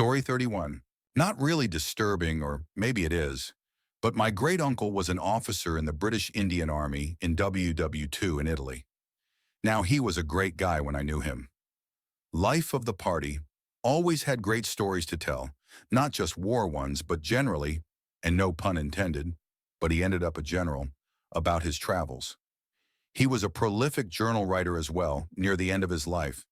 Story 31. Not really disturbing, or maybe it is, but my great-uncle was an officer in the British Indian Army in WWII in Italy. Now, he was a great guy when I knew him. Life of the party, always had great stories to tell, not just war ones, but generally, and no pun intended, but he ended up a general, about his travels. He was a prolific journal writer as well, near the end of his life.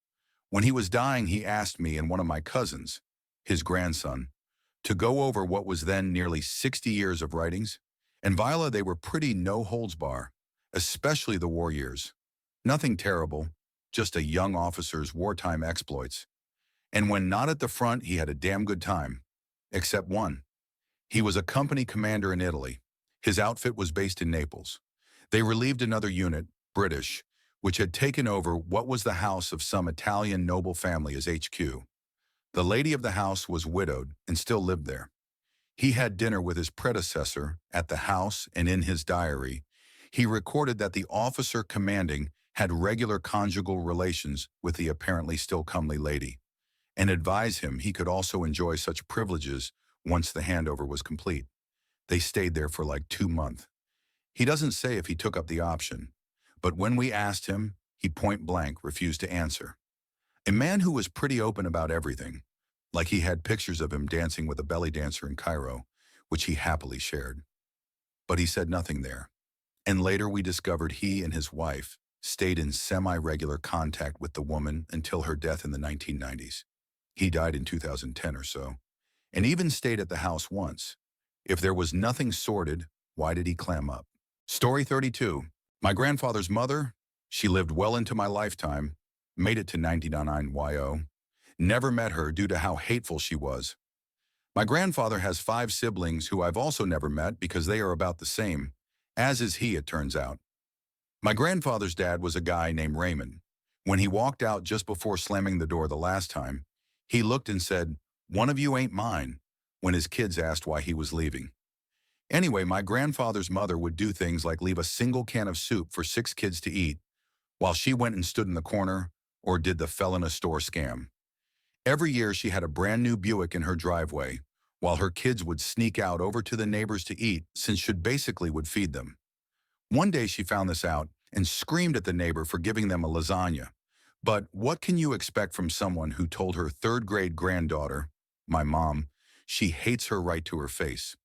When he was dying, he asked me and one of my cousins, his grandson, to go over what was then nearly 60 years of writings. And Viola, they were pretty no-holds-bar, especially the war years. Nothing terrible, just a young officer's wartime exploits. And when not at the front, he had a damn good time. Except one. He was a company commander in Italy. His outfit was based in Naples. They relieved another unit, British, which had taken over what was the house of some Italian noble family as HQ. The lady of the house was widowed and still lived there. He had dinner with his predecessor at the house, and in his diary, he recorded that the officer commanding had regular conjugal relations with the apparently still comely lady, and advised him he could also enjoy such privileges once the handover was complete. They stayed there for like 2 months. He doesn't say if he took up the option, but when we asked him, he point-blank refused to answer. A man who was pretty open about everything, like he had pictures of him dancing with a belly dancer in Cairo, which he happily shared. But he said nothing there. And later we discovered he and his wife stayed in semi-regular contact with the woman until her death in the 1990s. He died in 2010 or so, and even stayed at the house once. If there was nothing sordid, why did he clam up? Story 32. My grandfather's mother, she lived well into my lifetime, made it to 99 YO. Never met her due to how hateful she was. My grandfather has 5 siblings who I've also never met because they are about the same, as is he, it turns out. My grandfather's dad was a guy named Raymond. When he walked out just before slamming the door the last time, he looked and said, "One of you ain't mine," when his kids asked why he was leaving. Anyway, my grandfather's mother would do things like leave a single can of soup for 6 kids to eat, while she went and stood in the corner or did the fell-in-a-store scam. Every year she had a brand new Buick in her driveway, while her kids would sneak out over to the neighbors to eat, since she basically would feed them. One day she found this out and screamed at the neighbor for giving them a lasagna. But what can you expect from someone who told her 3rd-grade granddaughter, my mom, she hates her right to her face?